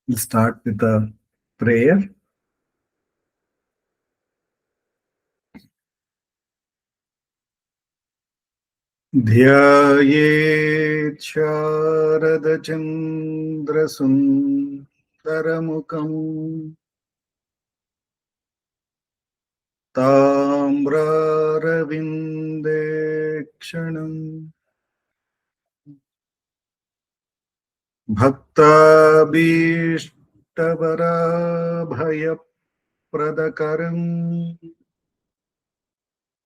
We'll start with a prayer. ध्यायेत् शारदचन्द्रसुन्दरमुखम् ताम्रारविन्देक्षणम् भक्ताभीष्टवराभयप्रदकरम्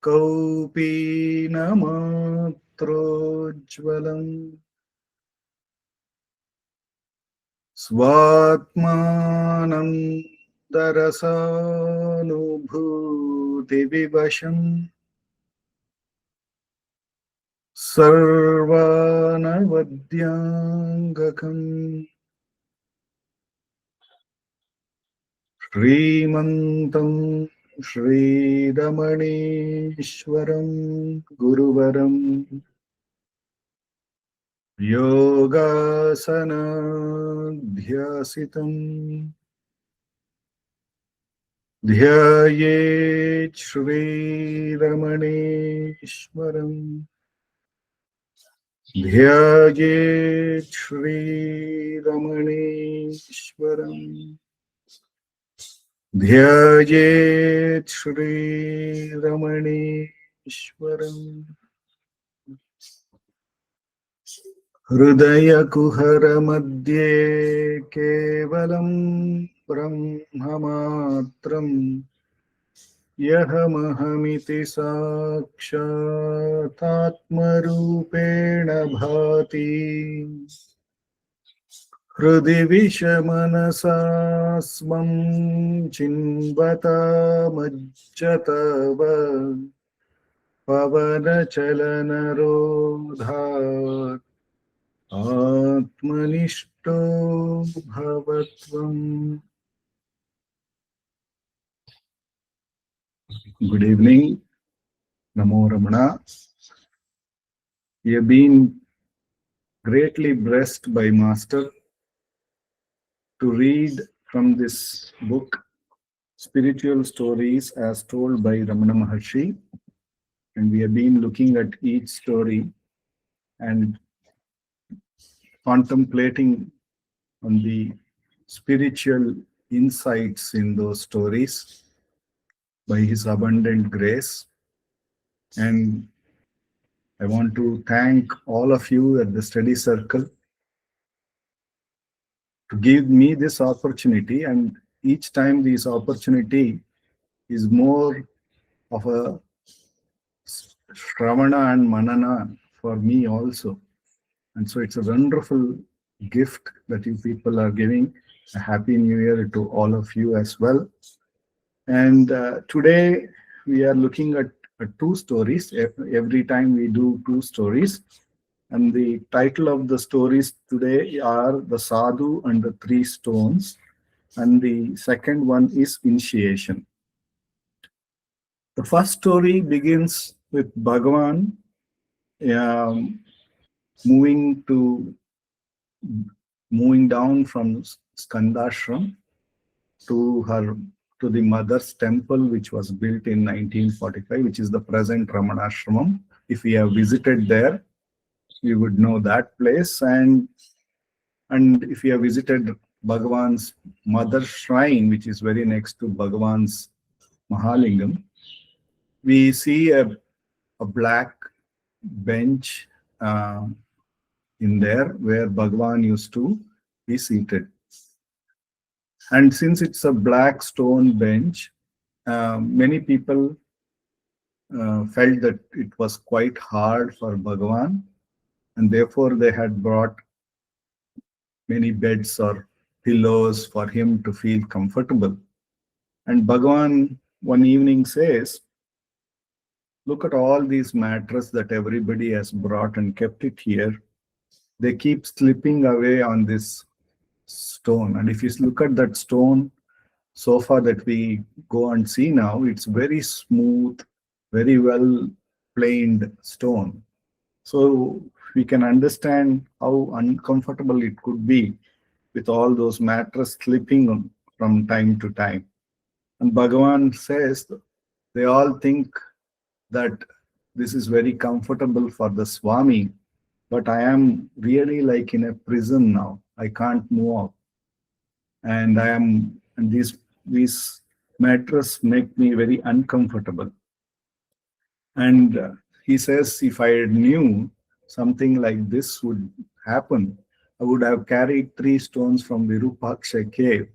कौपीनमात्रोज्ज्वलम् स्वात्मानं दरसानुभूतिविवशम् सर्वानवद्याङ्गकम् श्रीमन्तं श्रीरमणीश्वरं गुरुवरं योगासनाध्यासितम् ध्यायेत् श्रीरमणीश्वरम् ध्यायेत् श्रीरमणीश्वरम् ध्यायेत् श्रीरमणीश्वरम् हृदयकुहरमध्ये केवलं ब्रह्ममात्रम् यहमहमिति साक्षातात्मरूपेण भाति हृदि विषमनसा स्मं चिन्वतामज्जतव पवनचलनरोधात् आत्मनिष्ठो भवत्वम्. Good evening, Namo Ramana. We have been greatly blessed by Master to read from this book, Spiritual Stories as told by Ramana Maharshi. And we have been looking at each story and contemplating on the spiritual insights in those stories by his abundant grace. And I want to thank all of you at the study circle to give me this opportunity. And each time this opportunity is more of a Shravana and Manana for me also. And so it's a wonderful gift that you people are giving. A happy new year to all of you as well. And today we are looking at two stories. Every time we do two stories. And the title of the stories today are The Sadhu and the Three Stones. And the second one is Initiation. The first story begins with Bhagavan moving down from Skandashram to the mother's temple, which was built in 1945, which is the present Ramanashramam. If we have visited there, we would know that place. And if you have visited Bhagavan's mother's shrine, which is very next to Bhagavan's Mahalingam, we see a black bench in there where Bhagavan used to be seated. And since it's a black stone bench, many people felt that it was quite hard for Bhagavan, and therefore they had brought many beds or pillows for him to feel comfortable. And Bhagavan one evening says, look at all these mattresses that everybody has brought and kept it here. They keep slipping away on this stone. And if you look at that stone sofa that we go and see now, it's very smooth, very well planed stone. So we can understand how uncomfortable it could be with all those mattress slipping from time to time. And Bhagavan says they all think that this is very comfortable for the Swami, but I am really like in a prison now. I can't move out. And these mattress make me very uncomfortable. And he says, if I knew something like this would happen, I would have carried 3 stones from Virupaksha cave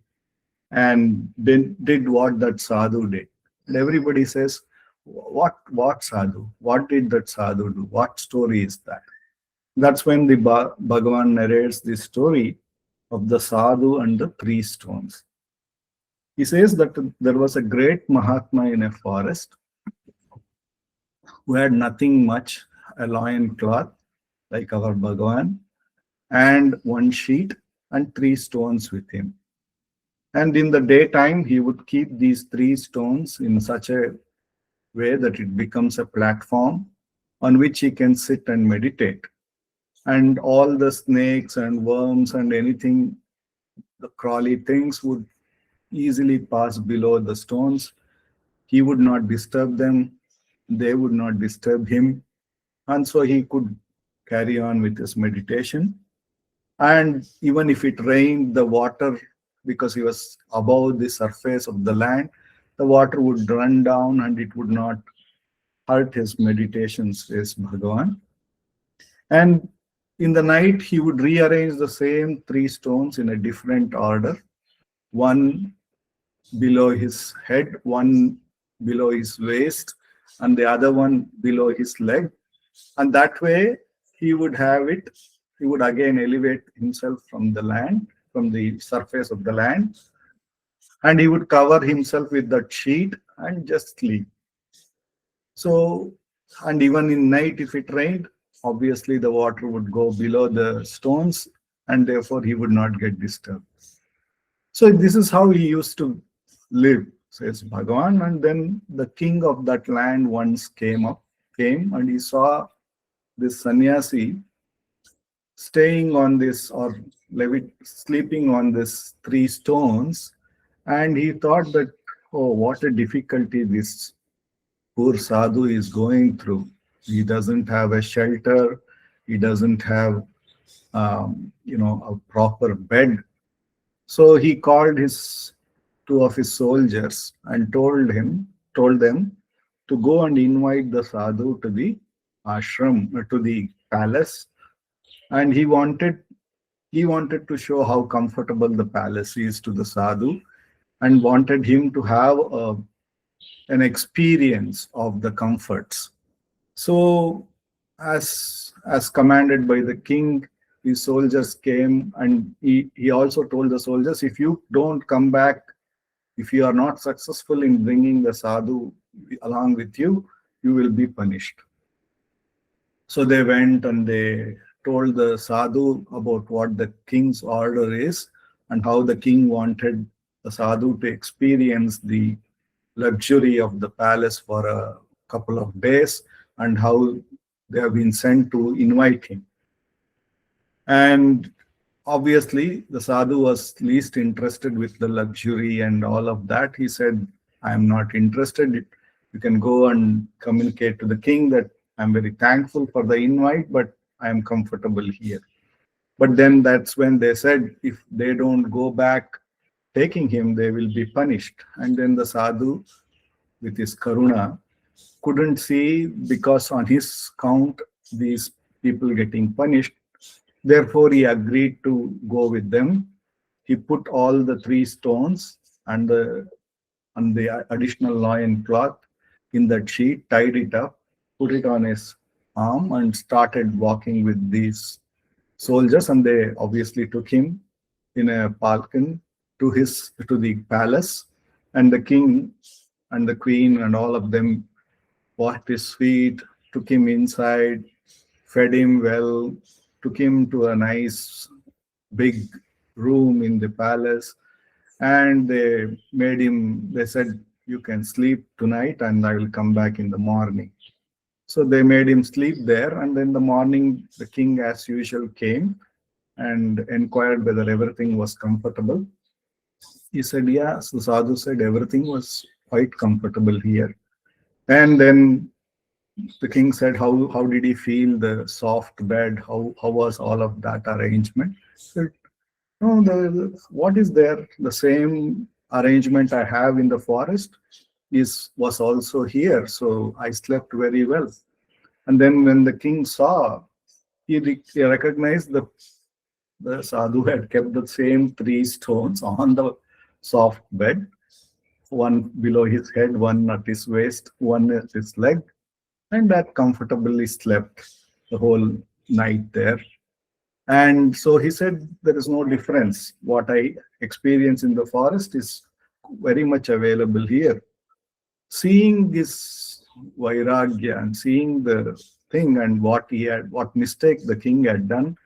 and then did what that sadhu did. And everybody says, what sadhu? What did that sadhu do? What story is that? That's when the Bhagavan narrates the story of the sadhu and the 3 stones. He says that there was a great Mahatma in a forest who had nothing much, a loin cloth like our Bhagavan, and 1 sheet and 3 stones with him. And in the daytime, he would keep these 3 stones in such a way that it becomes a platform on which he can sit and meditate. And all the snakes and worms and anything, the crawly things would easily pass below the stones. He would not disturb them. They would not disturb him. And so he could carry on with his meditation. And even if it rained, the water, because he was above the surface of the land, the water would run down and it would not hurt his meditation, says Bhagavan. And in the night, he would rearrange the same 3 stones in a different order, one below his head, one below his waist, and the other one below his leg. And that way, he would have it, he would again elevate himself from the land, from the surface of the land, and he would cover himself with that sheet and just sleep. So, and even in night, if it rained, obviously the water would go below the stones and therefore he would not get disturbed. So this is how he used to live, says Bhagavan. And then the king of that land once came and he saw this sannyasi staying on this or sleeping on this 3 stones, and he thought that, oh, what a difficulty this poor sadhu is going through. He doesn't have a shelter. He doesn't have, a proper bed. So he called 2 of his soldiers and told them to go and invite the sadhu to the ashram, to the palace. And he wanted to show how comfortable the palace is to the sadhu, and wanted him to have an experience of the comforts. So, as commanded by the king, the soldiers came, and he also told the soldiers, if you don't come back, if you are not successful in bringing the sadhu along with you, you will be punished. So they went and they told the sadhu about what the king's order is and how the king wanted the sadhu to experience the luxury of the palace for a couple of days, and how they have been sent to invite him. And obviously, the sadhu was least interested with the luxury and all of that. He said, I am not interested. You can go and communicate to the king that I'm very thankful for the invite, but I am comfortable here. But then that's when they said, if they don't go back taking him, they will be punished. And then the sadhu, with his karuna, couldn't see, because on his count, these people getting punished. Therefore, he agreed to go with them. He put all the 3 stones and the additional loin cloth in that sheet, tied it up, put it on his arm, and started walking with these soldiers. And they obviously took him in a palkin to the palace. And the king and the queen and all of them washed his feet, took him inside, fed him well, took him to a nice big room in the palace, and they said, you can sleep tonight and I will come back in the morning. So they made him sleep there, and then the morning the king as usual came, and inquired whether everything was comfortable. He said, yeah. So Sadhu said everything was quite comfortable here. And then the king said, how did he feel the soft bed? How was all of that arrangement? He said, no, what is there? The same arrangement I have in the forest was also here. So I slept very well. And then when the king saw, he recognized the sadhu had kept the same three stones on the soft bed, one below his head, one at his waist, one at his leg, and that comfortably slept the whole night there. And so he said, there is no difference. What I experience in the forest is very much available here. Seeing this vairagya and seeing the thing and what mistake the king had done,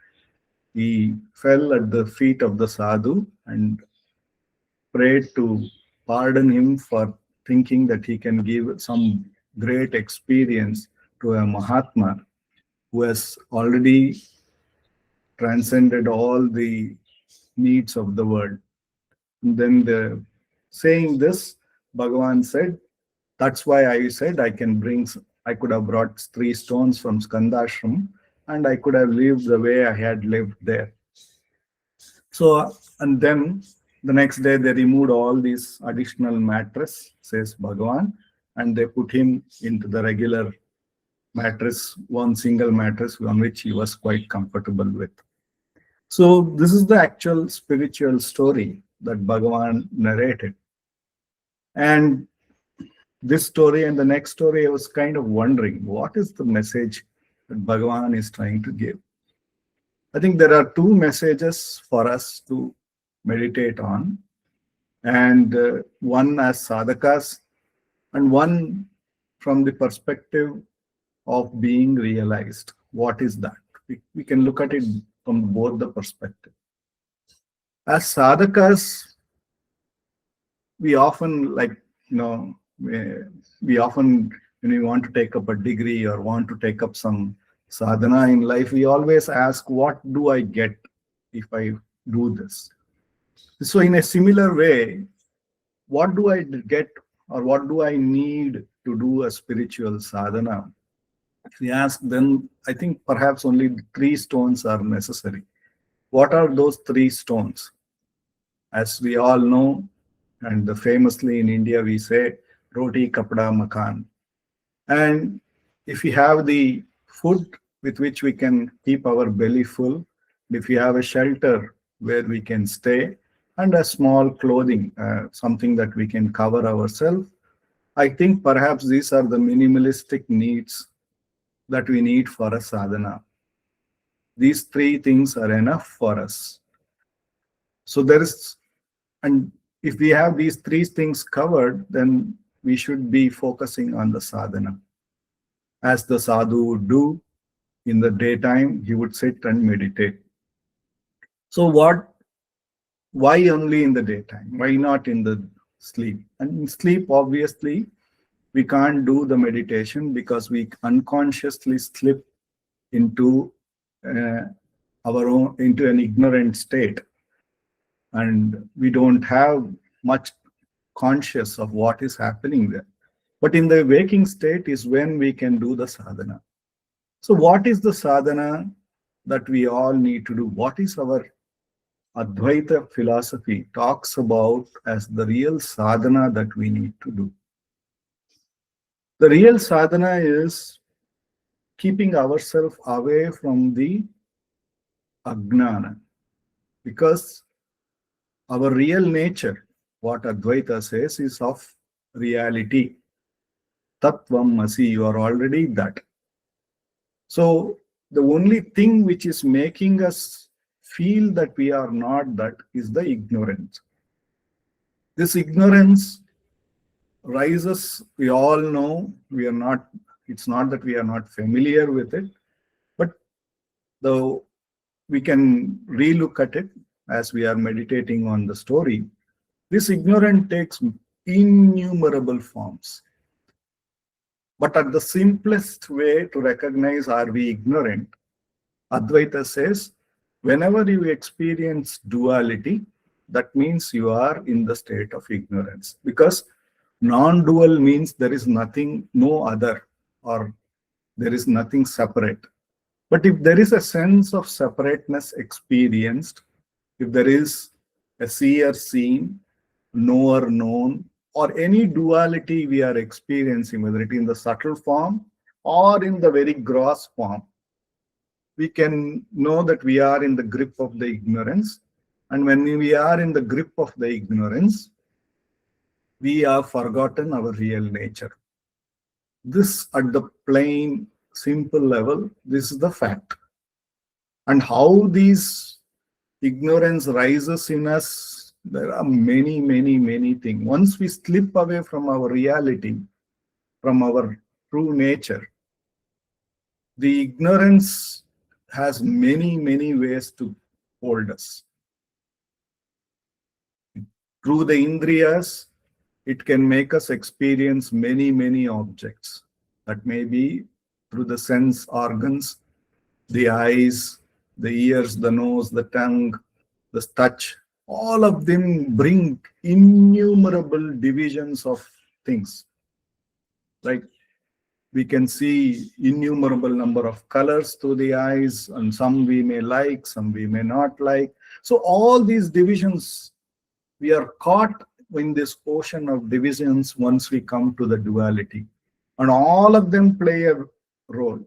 he fell at the feet of the sadhu and prayed to pardon him for thinking that he can give some great experience to a Mahatma who has already transcended all the needs of the world. And then saying this, Bhagavan said, that's why I said I could have brought three stones from Skandashram and I could have lived the way I had lived there. So, and then the next day they removed all these additional mattress, says Bhagavan, and they put him into the regular mattress, one single mattress on which he was quite comfortable with. So this is the actual spiritual story that Bhagavan narrated. And this story and the next story, I was kind of wondering, what is the message that Bhagavan is trying to give? I think there are two messages for us to meditate on, and one as sadhakas, and one from the perspective of being realized. What is that? We can look at it from both the perspective. As sadhakas, we often we often, when we want to take up a degree or want to take up some sadhana in life, we always ask, what do I get if I do this? So in a similar way, what do I get or what do I need to do a spiritual sadhana? If we ask, then I think perhaps only three stones are necessary. What are those three stones? As we all know, and famously in India, we say, roti, kapda, makan. And if we have the food with which we can keep our belly full, if we have a shelter where we can stay, and a small clothing, something that we can cover ourselves, I think perhaps these are the minimalistic needs that we need for a sadhana. These three things are enough for us. So and if we have these three things covered, then we should be focusing on the sadhana. As the sadhu would do in the daytime, he would sit and meditate. So why only in the daytime? Why not in the sleep? And in sleep, obviously, we can't do the meditation because we unconsciously slip into into an ignorant state, and we don't have much conscious of what is happening there. But in the waking state is when we can do the sadhana. So what is the sadhana that we all need to do? What is our Advaita philosophy talks about as the real sadhana that we need to do? The real sadhana is keeping ourselves away from the ajnana, because our real nature, what Advaita says, is of reality. Tattvam asi, you are already that. So the only thing which is making us feel that we are not that is the ignorance. This ignorance rises, we all know, it's not that we are not familiar with it, but though we can relook at it as we are meditating on the story. This ignorance takes innumerable forms. But at the simplest way to recognize are we ignorant, Advaita says, Whenever you experience duality, that means you are in the state of ignorance, because non-dual means there is nothing, no other, or there is nothing separate. But if there is a sense of separateness experienced, if there is a seer seen, knower known, or any duality we are experiencing, whether it in the subtle form or in the very gross form, we can know that we are in the grip of the ignorance. And when we are in the grip of the ignorance, we have forgotten our real nature. This, at the plain, simple level, this is the fact. And how these ignorance rises in us, there are many, many, many things. Once we slip away from our reality, from our true nature, the ignorance has many, many ways to hold us. Through the indriyas, it can make us experience many, many objects. That may be through the sense organs, the eyes, the ears, the nose, the tongue, the touch. All of them bring innumerable divisions of things. Like we can see innumerable number of colors through the eyes, and some we may like, some we may not like. So all these divisions, we are caught in this ocean of divisions once we come to the duality. And all of them play a role.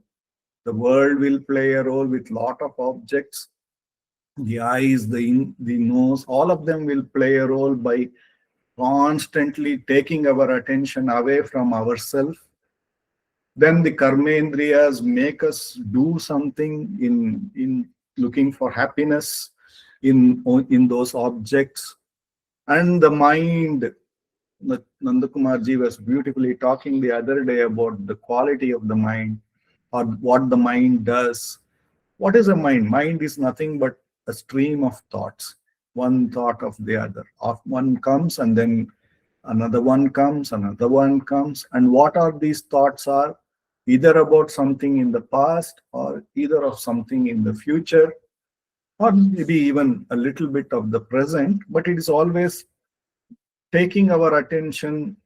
The world will play a role with lot of objects. The eyes, the nose, all of them will play a role by constantly taking our attention away from ourselves. Then the karmendriyas make us do something in looking for happiness in those objects. And the mind, Nandakumarji was beautifully talking the other day about the quality of the mind, or what the mind does. What is a mind? Mind is nothing but a stream of thoughts, one thought of the other. One comes and then another one comes, another one comes. And what are these thoughts are? Either about something in the past, or either of something in the future, or maybe even a little bit of the present, but it is always taking our attention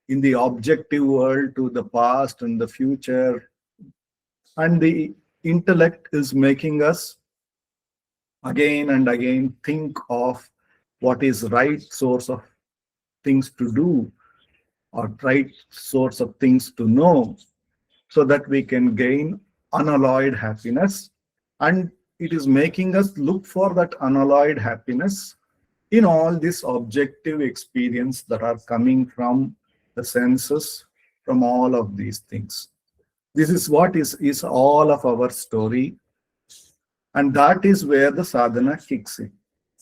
in the objective world to the past and the future. And the intellect is making us again and again think of what is right source of things to do, or right source of things to know, so that we can gain unalloyed happiness. And it is making us look for that unalloyed happiness in all this objective experience that are coming from the senses, from all of these things. This is what is all of our story. And that is where the sadhana kicks in.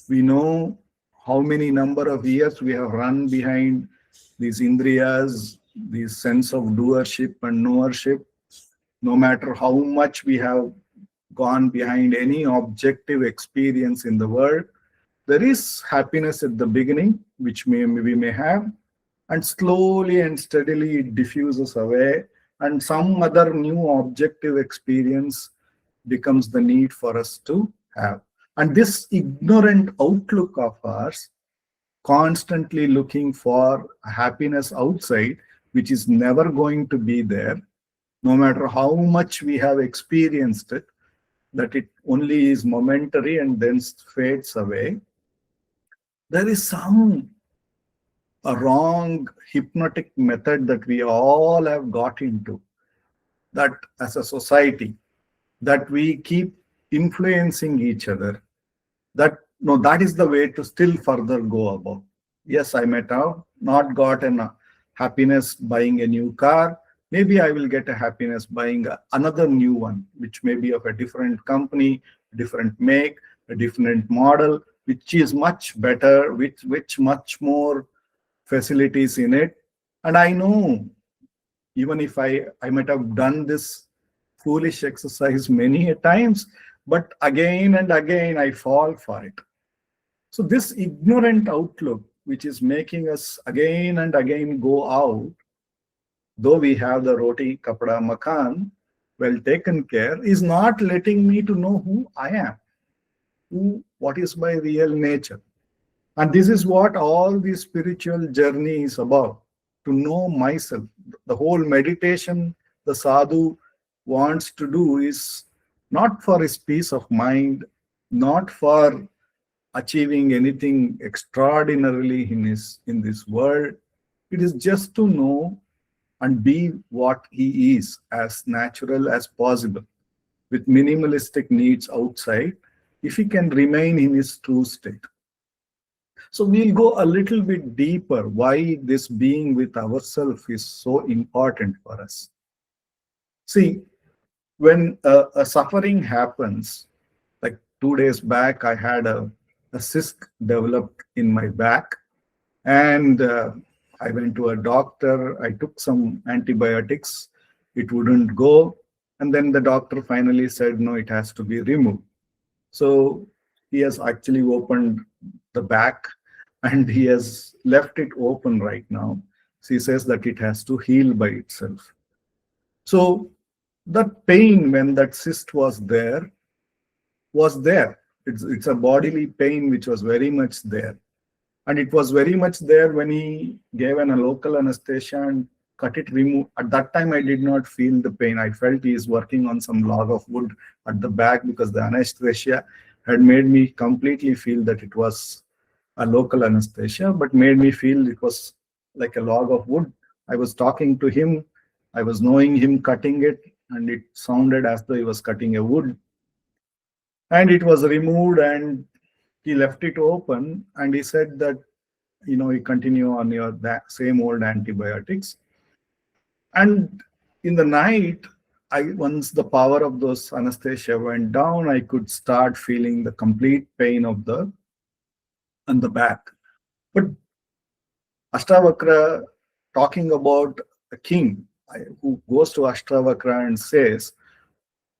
We know how many number of years we have run behind these indriyas, this sense of doership and knowership. No matter how much we have gone behind any objective experience in the world, there is happiness at the beginning, which we may have, and slowly and steadily it diffuses away, and some other new objective experience becomes the need for us to have. And this ignorant outlook of ours, constantly looking for happiness outside, which is never going to be there, no matter how much we have experienced it, that it only is momentary and then fades away. There is a wrong hypnotic method that we all have got into, that as a society, that we keep influencing each other, that no, that is the way to still further go about. Yes, I might have not gotten a happiness buying a new car. Maybe I will get a happiness buying another new one, which may be of a different company, different make, a different model, which is much better, which much more facilities in it. And I know, even if I might have done this foolish exercise many a times, but again and again I fall for it. So this ignorant outlook, which is making us again and again go out, though we have the roti, kapda, makan well taken care, is not letting me to know who I am. what is my real nature. And this is what all the spiritual journey is about, to know myself. The whole meditation the sadhu wants to do is not for his peace of mind, not for achieving anything extraordinarily in this world. It is just to know and be what he is, as natural as possible, with minimalistic needs outside, if he can remain in his true state. So we'll go a little bit deeper why this being with ourselves is so important for us. See, when a suffering happens, like 2 days back, I had a cyst developed in my back, and I went to a doctor. I took some antibiotics. It wouldn't go. And then the doctor finally said, no, it has to be removed. So he has actually opened the back and he has left it open right now. So he says that it has to heal by itself. So that pain when that cyst was there. It's a bodily pain which was very much there. And it was very much there when he gave a local anesthesia and cut it, remove. At that time, I did not feel the pain. I felt he is working on some log of wood at the back, because the anesthesia had made me completely feel that it was a local anesthesia, but made me feel it was like a log of wood. I was talking to him. I was knowing him cutting it, and it sounded as though he was cutting a wood. And it was removed, and he left it open, and he said that, you continue on your that same old antibiotics. And in the night, once the power of those anesthesia went down, I could start feeling the complete pain of the on the back. But Ashtavakra, talking about a king who goes to Ashtavakra and says,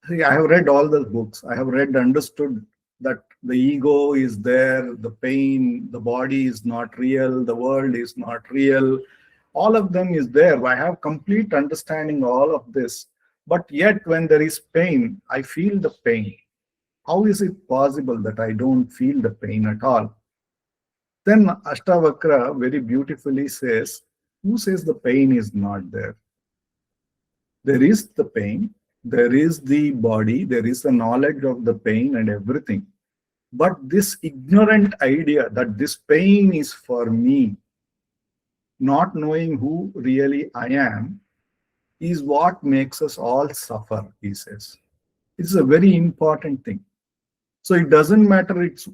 see, I have read all the books. I have read, understood that the ego is there, the pain, the body is not real, the world is not real. All of them is there. I have complete understanding all of this. But yet when there is pain, I feel the pain. How is it possible that I don't feel the pain at all? Then Ashtavakra very beautifully says, who says the pain is not there? There is the pain, there is the body, there is the knowledge of the pain and everything. But this ignorant idea that this pain is for me, not knowing who really I am, is what makes us all suffer, he says. It's a very important thing. So it doesn't matter it's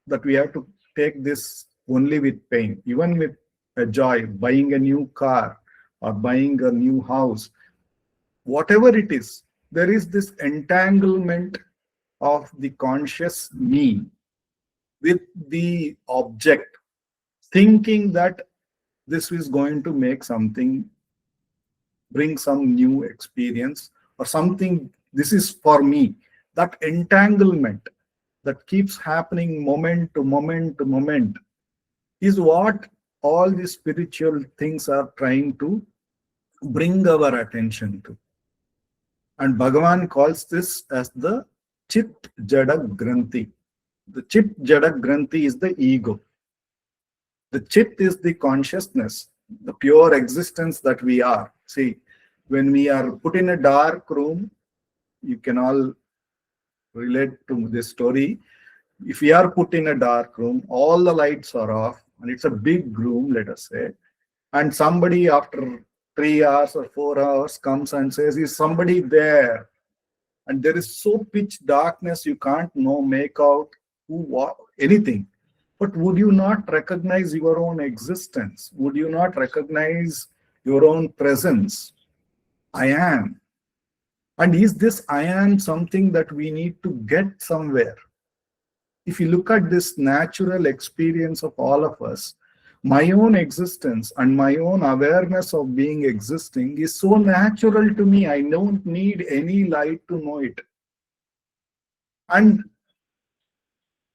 that we have to take this only with pain, even with a joy, buying a new car or buying a new house, whatever it is, there is this entanglement of the conscious me with the object, thinking that this is going to make something, bring some new experience or something, this is for me. That entanglement that keeps happening moment to moment to moment is what all these spiritual things are trying to bring our attention to. And Bhagavan calls this as the Chit Jada Granthi. The Chit Jada Granthi is the ego. The Chit is the consciousness, the pure existence that we are. See, when we are put in a dark room, you can all relate to this story. If we are put in a dark room, all the lights are off, and it's a big room, let us say, and somebody after 3 hours or 4 hours comes and says, is somebody there? And there is so pitch darkness, you can't make out who, what, anything. But would you not recognize your own existence? Would you not recognize your own presence? I am. And is this I am something that we need to get somewhere? If you look at this natural experience of all of us, my own existence and my own awareness of being existing is so natural to me. I don't need any light to know it. And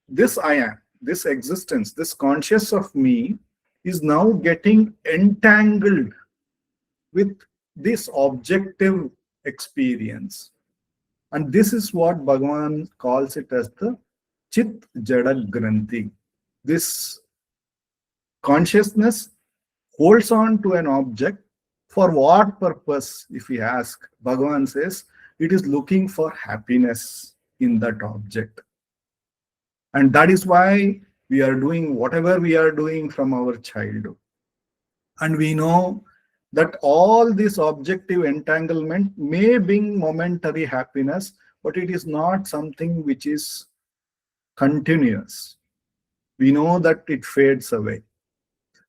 this I am, this existence, this conscious of me is now getting entangled with this objective experience. And this is what Bhagavan calls it as the Chit Jada Granthi. This consciousness holds on to an object for what purpose? If we ask, Bhagavan says it is looking for happiness in that object. And that is why we are doing whatever we are doing from our childhood. And we know that all this objective entanglement may bring momentary happiness, but it is not something which is continuous. We know that it fades away.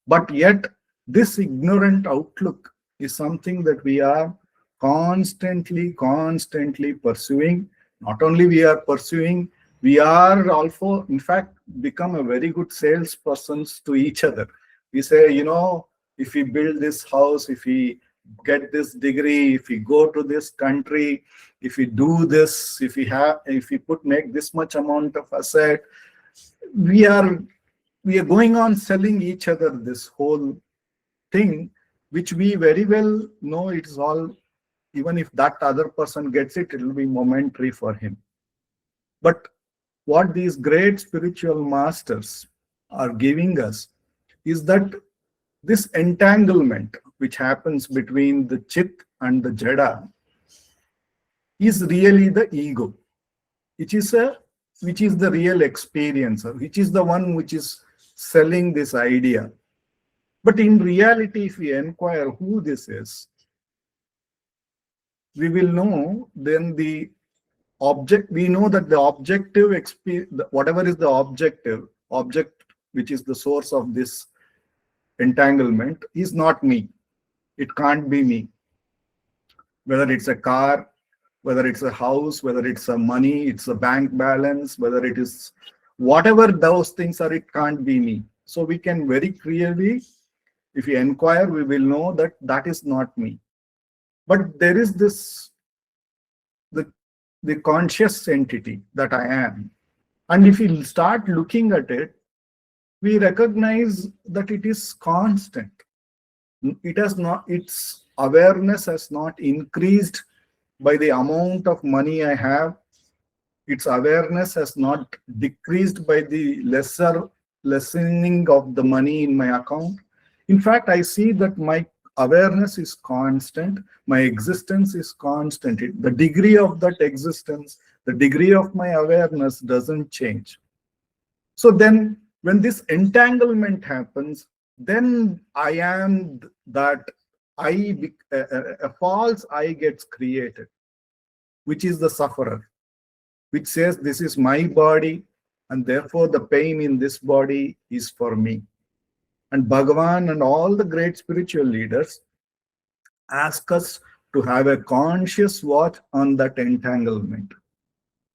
But yet, this ignorant outlook is something that we are constantly pursuing. Not only we are pursuing, we are also, in fact, become a very good salespersons to each other. We say, if we build this house, if we get this degree, if we go to this country, if we do this, if we make this much amount of asset, we are going on selling each other this whole thing, which we very well know it's all, even if that other person gets it, it will be momentary for him. But what these great spiritual masters are giving us is that this entanglement which happens between the chit and the jada is really the ego, which is the real experiencer, which is the one which is selling this idea. But in reality, if we inquire who this is, we will know then we know that the objective whatever is the object which is the source of this entanglement is not me. It can't be me. Whether it's a car, whether it's a house, whether it's a money, it's a bank balance, whether it is whatever those things are, it can't be me. So we can very clearly, if we inquire, we will know that that is not me. But there is this, the conscious entity that I am. And if we start looking at it, we recognize that it is constant. Its awareness has not increased by the amount of money I have. Its awareness has not decreased by the lessening of the money in my account. In fact, I see that my awareness is constant, my existence is constant. The degree of that existence, the degree of my awareness doesn't change. So then, when this entanglement happens, then I am that a false I gets created, which is the sufferer, which says this is my body and therefore the pain in this body is for me. And Bhagavan and all the great spiritual leaders ask us to have a conscious watch on that entanglement.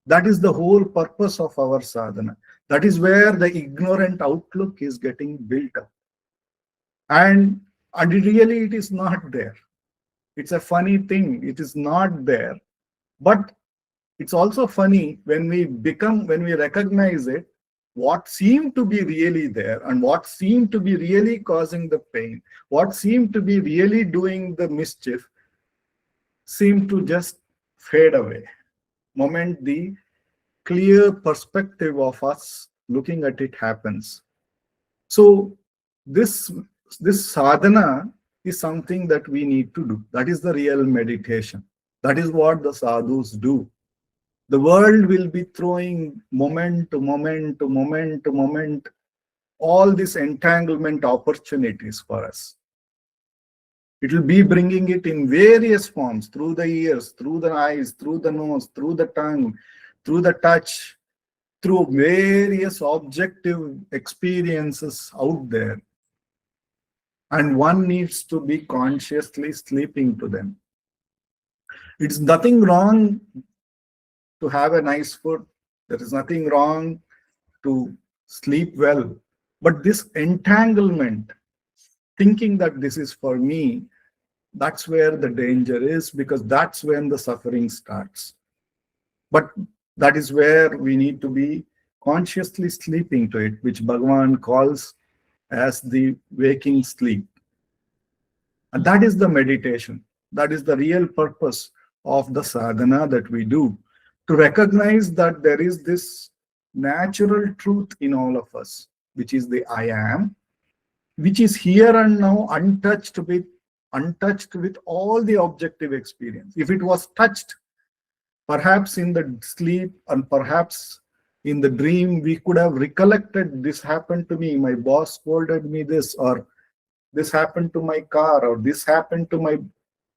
That is the whole purpose of our sadhana. That is where the ignorant outlook is getting built up. And really it is not there. It's a funny thing. It is not there. But it's also funny when we recognize it, what seemed to be really there and what seemed to be really causing the pain, what seemed to be really doing the mischief, seem to just fade away. Moment the clear perspective of us looking at it happens. So this sadhana is something that we need to do. That is the real meditation. That is what the sadhus do. The world will be throwing moment to moment to moment to moment all these entanglement opportunities for us. It will be bringing it in various forms, through the ears, through the eyes, through the nose, through the tongue, through the touch, through various objective experiences out there. And one needs to be consciously sleeping to them. It's nothing wrong to have a nice food. There is nothing wrong to sleep well. But this entanglement, thinking that this is for me, that's where the danger is, because that's when the suffering starts. But that is where we need to be consciously sleeping to it, which Bhagavan calls as the waking sleep. And that is the meditation. That is the real purpose of the sadhana that we do, to recognize that there is this natural truth in all of us, which is the I am, which is here and now untouched with all the objective experience. If it was touched, perhaps in the sleep and perhaps in the dream, we could have recollected, this happened to me, my boss scolded me this, or this happened to my car, or this happened to my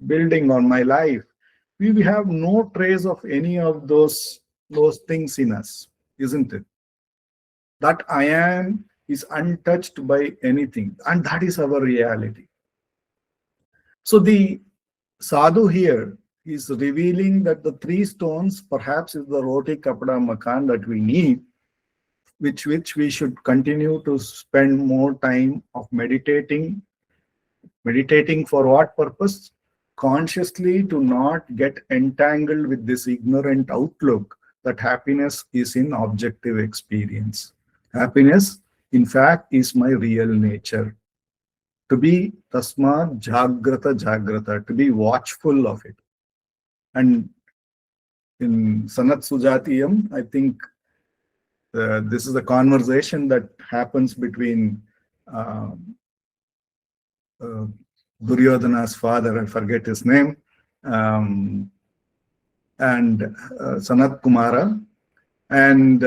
building or my life. We have no trace of any of those things in us, isn't it? That I am is untouched by anything, and that is our reality. So the sadhu here is revealing that the three stones perhaps is the roti kapda makan that we need, which we should continue to spend more time of meditating. Meditating for what purpose? Consciously to not get entangled with this ignorant outlook that happiness is in objective experience. Happiness, in fact, is my real nature. To be tasmat jagrata jagrata, to be watchful of it. And in Sanat Sujatiyam, I think this is a conversation that happens between Duryodhana's father, I forget his name, and Sanat Kumara. And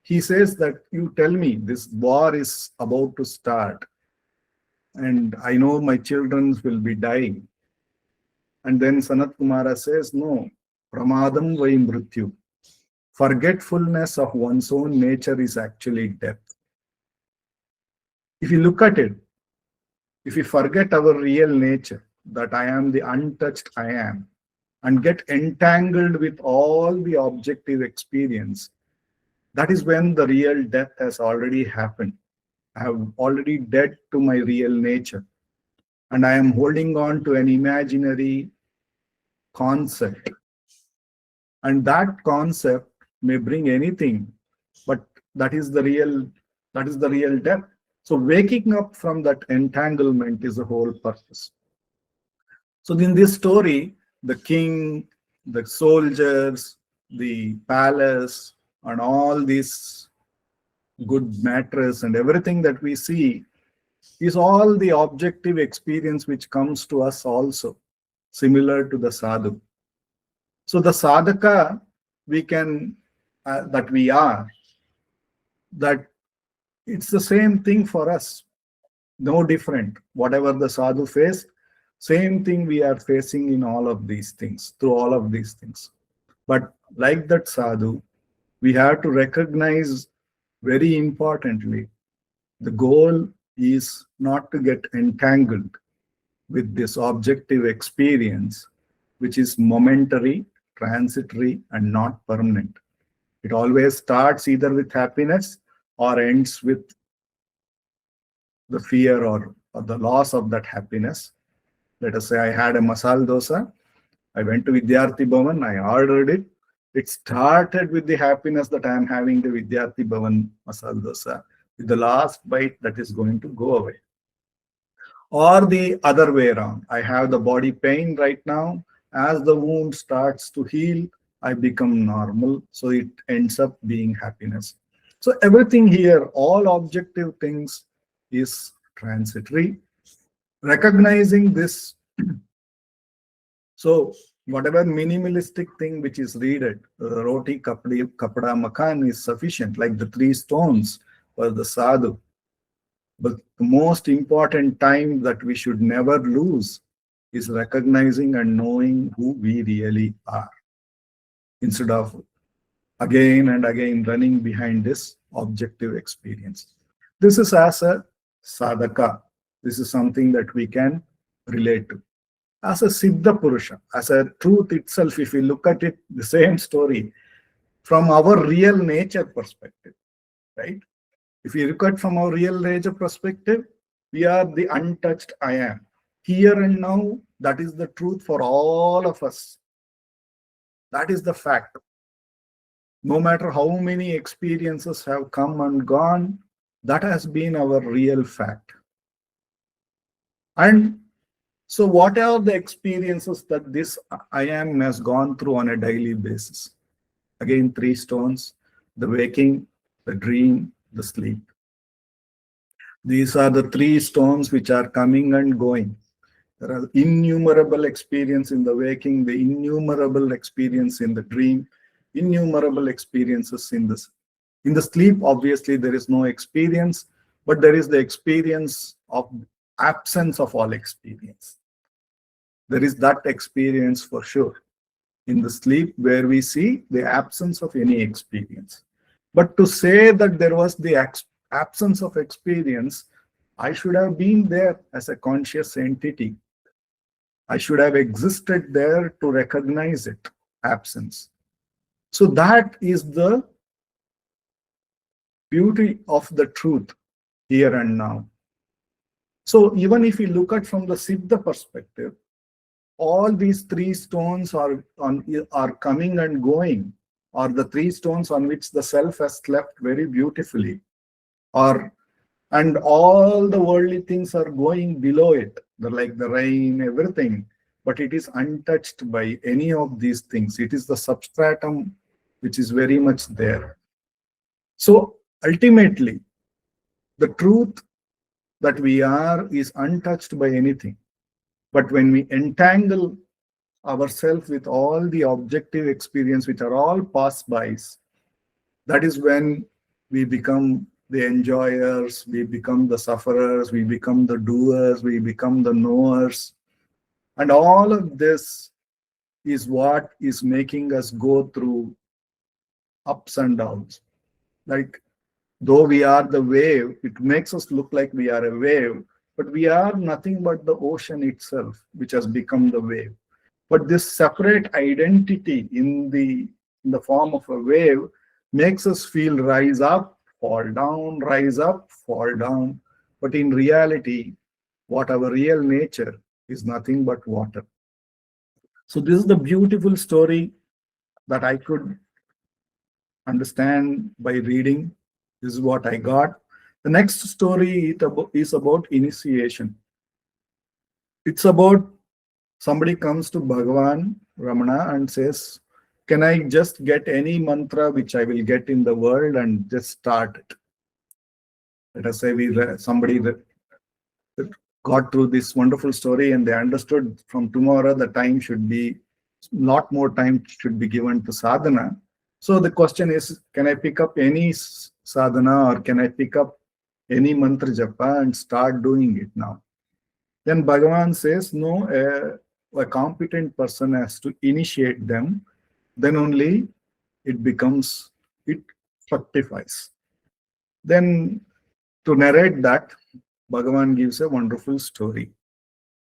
he says that, you tell me, this war is about to start, and I know my children will be dying. And then Sanat Kumara says, no, pramadam vai mrityu. Forgetfulness of one's own nature is actually death. If you look at it, if we forget our real nature, that I am the untouched I am, and get entangled with all the objective experience, that is when the real death has already happened. I have already dead to my real nature, and I am holding on to an imaginary concept. And that concept may bring anything, but that is the real death. So waking up from that entanglement is the whole purpose. So in this story, the king, the soldiers, the palace, and all these good matters and everything that we see is all the objective experience which comes to us also, similar to the sadhu. So the sadhaka we can, that we are, that it's the same thing for us, no different. Whatever the sadhu faced, same thing we are facing in all of these things, through all of these things. But like that sadhu, we have to recognize very importantly, the goal is not to get entangled with this objective experience, which is momentary, transitory, and not permanent. It always starts either with happiness or ends with the fear or the loss of that happiness. Let us say I had a masala dosa. I went to Vidyarthi Bhavan, I ordered it. It started with the happiness that I am having the Vidyarthi Bhavan masala dosa. With the last bite, that is going to go away. Or the other way around. I have the body pain right now. As the wound starts to heal, I become normal. So it ends up being happiness. So everything here, all objective things is transitory. Recognizing this, so whatever minimalistic thing which is needed, roti, kapda, makan is sufficient, like the three stones for the sadhu. But the most important time that we should never lose is recognizing and knowing who we really are, instead of again and again running behind this objective experience. This is as a sadhaka. This is something that we can relate to. As a Siddha Purusha, as a truth itself, if we look at it, the same story from our real nature perspective, right? If we look at from our real nature perspective, we are the untouched I am. Here and now, that is the truth for all of us. That is the fact. No matter how many experiences have come and gone, that has been our real fact. And so what are the experiences that this I am has gone through on a daily basis? Again, three stones. the waking, the dream, the sleep. These are the three stones which are coming and going. There are innumerable experience in the waking, the innumerable experience in the dream, innumerable experiences in this. In the sleep, obviously, there is no experience, but there is the experience of absence of all experience. There is that experience for sure in the sleep where we see the absence of any experience. But to say that there was the absence of experience, I should have been there as a conscious entity. I should have existed there to recognize it, absence. So that is the beauty of the truth here and now. So even if we look at from the Siddha perspective, all these three stones are coming and going, or the three stones on which the self has slept very beautifully, and all the worldly things are going below it, like the rain, everything, but it is untouched by any of these things. It is the substratum which is very much there. So ultimately, the truth that we are is untouched by anything. But when we entangle ourselves with all the objective experience, which are all pass-bys, that is when we become the enjoyers, we become the sufferers, we become the doers, we become the knowers. And all of this is what is making us go through ups and downs. Like, though we are the wave, it makes us look like we are a wave, but we are nothing but the ocean itself, which has become the wave. But this separate identity in the form of a wave makes us feel rise up, fall down, rise up, fall down. But in reality, what our real nature is nothing but water. So this is the beautiful story that I could understand by reading. This is what I got. The next story is about initiation. It's about somebody comes to Bhagavan Ramana and says, can I just get any mantra which I will get in the world and just start it? Let us say somebody got through this wonderful story and they understood from tomorrow the time should be, lot more time should be given to sadhana. So the question is, can I pick up any sadhana or can I pick up any mantra japa and start doing it now? Then Bhagavan says, no, a competent person has to initiate them, then only it fructifies. Then to narrate that, Bhagavan gives a wonderful story.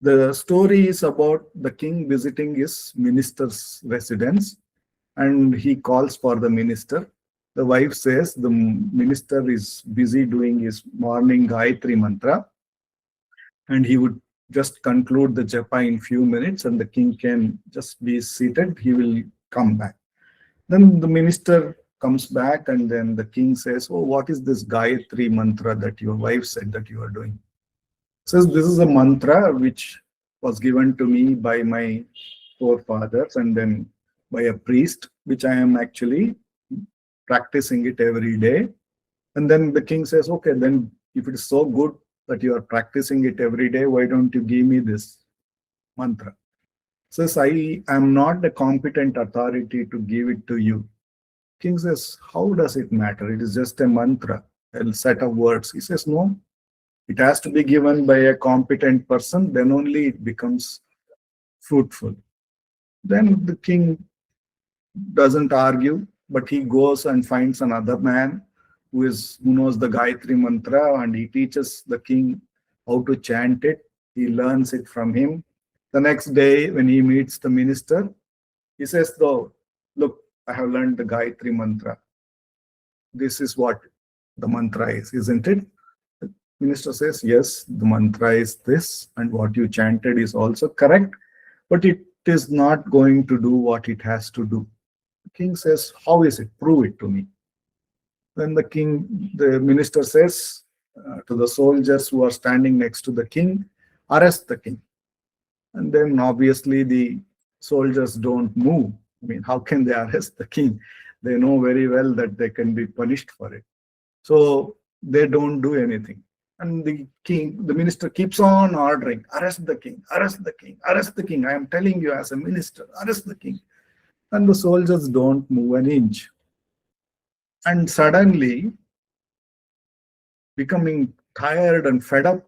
The story is about the king visiting his minister's residence and he calls for the minister. The wife says the minister is busy doing his morning Gayatri mantra and he would just conclude the japa in few minutes and the king can just be seated, he will come back. Then the minister comes back and then the king says, oh, what is this Gayatri mantra that your wife said that you are doing? Says, this is a mantra which was given to me by my forefathers and then by a priest, which I am actually practicing it every day. And then the king says, okay, then if it is so good that you are practicing it every day, why don't you give me this mantra? Says, I am not the competent authority to give it to you. King says, how does it matter? It is just a mantra, a set of words. He says, no, it has to be given by a competent person, then only it becomes fruitful. Then the king doesn't argue, but he goes and finds another man who knows the Gayatri mantra and he teaches the king how to chant it. He learns it from him. The next day when he meets the minister, he says, though, look, I have learned the Gayatri mantra. This is what the mantra is, isn't it? The minister says, yes, the mantra is this and what you chanted is also correct, but it is not going to do what it has to do. The king says, how is it? Prove it to me. Then the minister says to the soldiers who are standing next to the king, arrest the king. And then obviously the soldiers don't move. I mean, how can they arrest the king? they know very well that they can be punished for it. So they don't do anything. And the minister keeps on ordering, arrest the king, arrest the king, arrest the king. I am telling you as a minister, arrest the king. And the soldiers don't move an inch. And suddenly, becoming tired and fed up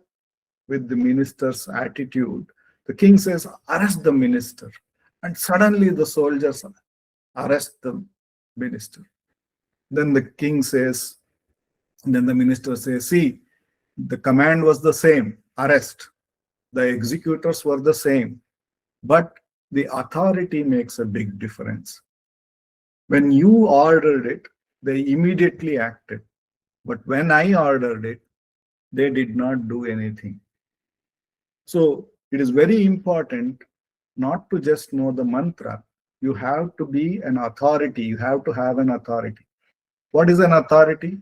with the minister's attitude, the king says, arrest the minister. And suddenly the soldiers arrest the minister. Then the king says, then the minister says, see, the command was the same, arrest. The executors were the same, but the authority makes a big difference. When you ordered it, they immediately acted. But when I ordered it, they did not do anything. So it is very important not to just know the mantra. You have to be an authority. You have to have an authority. What is an authority?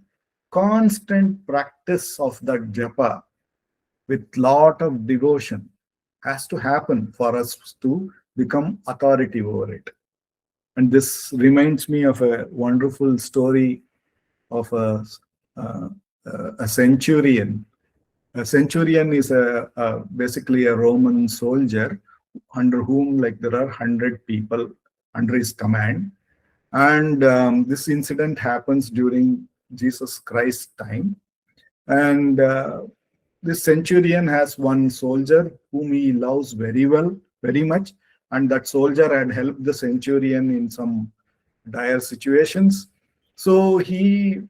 Constant practice of that japa with lot of devotion has to happen for us to become authority over it. And this reminds me of a wonderful story of a centurion. A centurion is basically a Roman soldier under whom there are 100 people under his command. And this incident happens during Jesus Christ's time. And this centurion has one soldier whom he loves very well, very much. And that soldier had helped the centurion in some dire situations. So he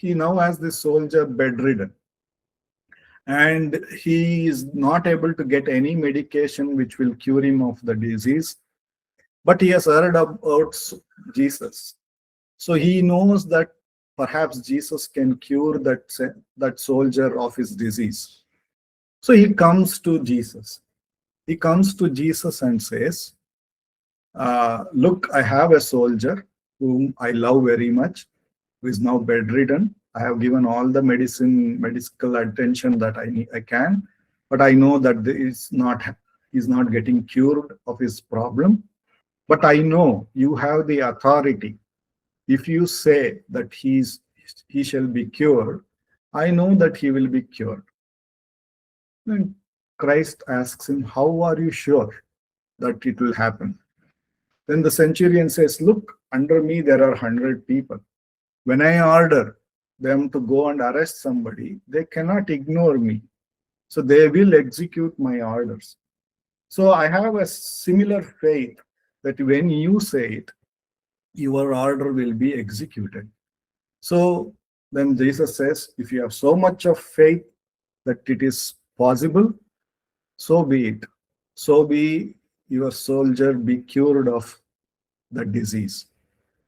now has this soldier bedridden. And he is not able to get any medication which will cure him of the disease. But he has heard about Jesus. So he knows that perhaps Jesus can cure that soldier of his disease. So he comes to Jesus. He comes to Jesus and says, look, I have a soldier whom I love very much, who is now bedridden. I have given all the medical attention that I can, but I know that he's not getting cured of his problem. But I know you have the authority. If you say that he shall be cured, I know that he will be cured. Then Christ asks him, how are you sure that it will happen? Then the centurion says, look, under me there are 100 people. When I order them to go and arrest somebody, they cannot ignore me. So they will execute my orders. So I have a similar faith that when you say it, your order will be executed. So then Jesus says, if you have so much of faith that it is possible, so be it. So be your soldier be cured of the disease.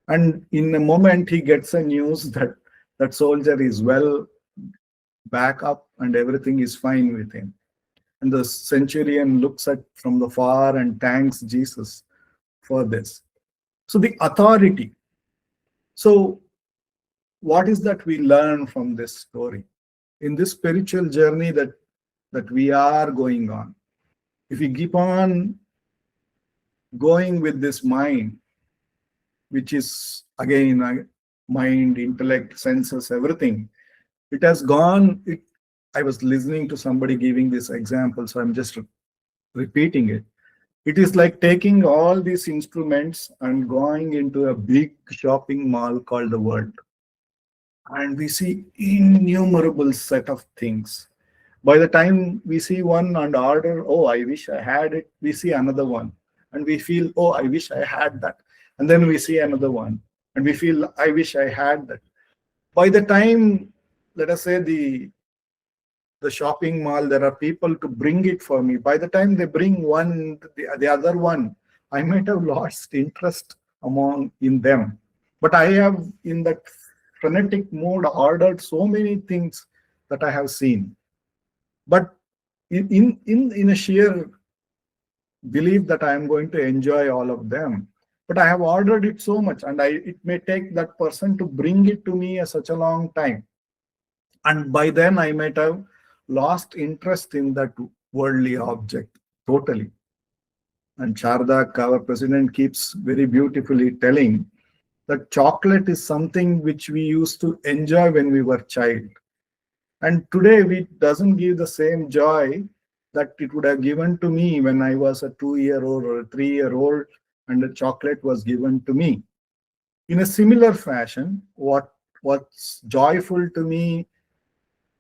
And in a moment, he gets a news that that soldier is well back up and everything is fine with him. And the centurion looks at from the far and thanks Jesus for this. So the authority. So what is that we learn from this story? In this spiritual journey that we are going on, if we keep on going with this mind, which is again mind, intellect, senses, everything, it has gone. I was listening to somebody giving this example, so I'm just repeating it. It is like taking all these instruments and going into a big shopping mall called the world. And we see innumerable set of things. By the time we see one and order, oh, I wish I had it, we see another one. And we feel, oh, I wish I had that. And then we see another one. And we feel, I wish I had that. By the time, let us say, the shopping mall, there are people to bring it for me. By the time they bring one, the other one, I might have lost interest in them. But I have, in that frenetic mode, ordered so many things that I have seen. But in a sheer belief that I am going to enjoy all of them, but I have ordered it so much, and it may take that person to bring it to me such a long time. And by then I might have lost interest in that worldly object totally. And Shardak, our president, keeps very beautifully telling that chocolate is something which we used to enjoy when we were child. And today it doesn't give the same joy that it would have given to me when I was a 2-year-old or a 3-year-old and the chocolate was given to me. In a similar fashion, what's joyful to me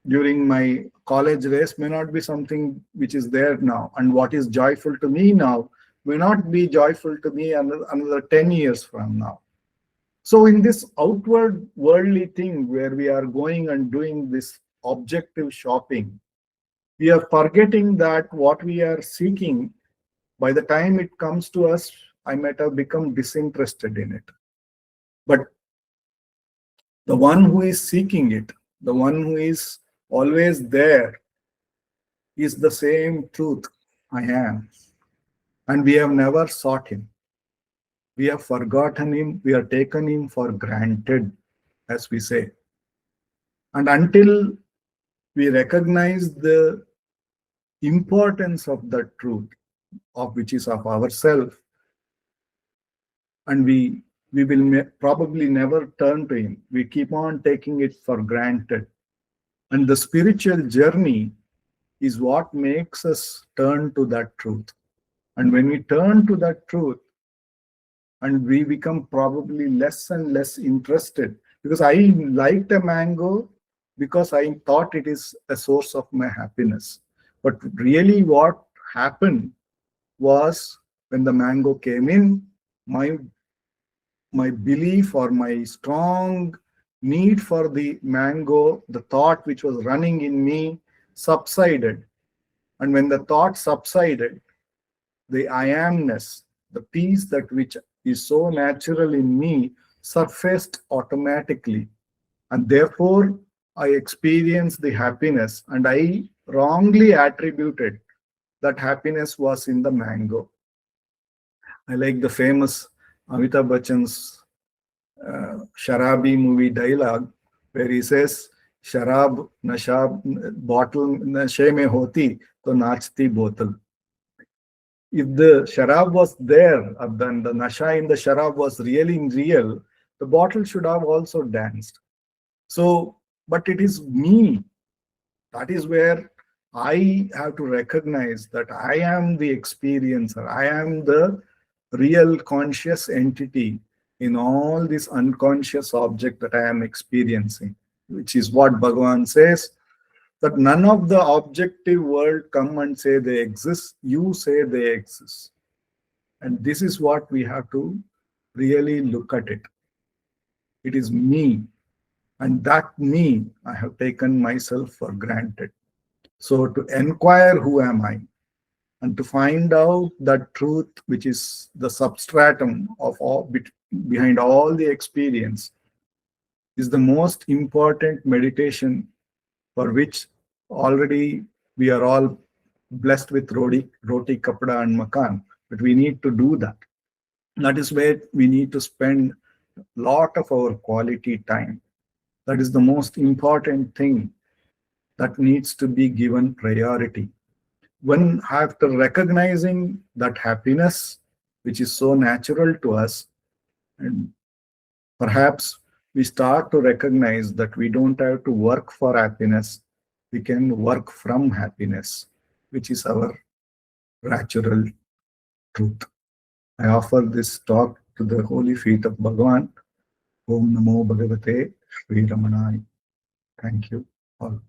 during my college days may not be something which is there now. And what is joyful to me now may not be joyful to me another 10 years from now. So in this outward worldly thing where we are going and doing this objective shopping, we are forgetting that what we are seeking, by the time it comes to us, I might have become disinterested in it. But the one who is seeking it, the one who is always there, is the same truth I am. And we have never sought him. We have forgotten him. We have taken him for granted, as we say. And until we recognize the importance of that truth, of which is of ourselves, and we will probably never turn to him. We keep on taking it for granted. And the spiritual journey is what makes us turn to that truth. And when we turn to that truth, and we become probably less and less interested, because I liked a mango because I thought it is a source of my happiness. But really what happened was, when the mango came in, my belief or my strong need for the mango, the thought which was running in me, subsided. And when the thought subsided, the I amness, the peace that which is so natural in me, surfaced automatically. And therefore, I experienced the happiness, and I wrongly attributed that happiness was in the mango. I like the famous Amitabh Bachchan's Sharabi movie dialogue, where he says, "Sharab nasha bottle nashe mein hoti to nachti bottle." If the sharab was there, then the nasha in the sharab was really real, the bottle should have also danced. So, but it is me. That is where I have to recognize that I am the experiencer. I am the real conscious entity in all this unconscious object that I am experiencing, which is what Bhagavan says, that none of the objective world come and say they exist. You say they exist. And this is what we have to really look at it. It is me. And that me, I have taken myself for granted. So to inquire who am I, and to find out that truth which is the substratum of all behind all the experience, is the most important meditation, for which already we are all blessed with roti, kapda and makan, but we need to do that. That is where we need to spend a lot of our quality time. That is the most important thing that needs to be given priority. When, after recognizing that happiness, which is so natural to us, and perhaps we start to recognize that we don't have to work for happiness, we can work from happiness, which is our natural truth. I offer this talk to the holy feet of Bhagavan. Om Namo Bhagavate Sri Ramanai. Thank you all.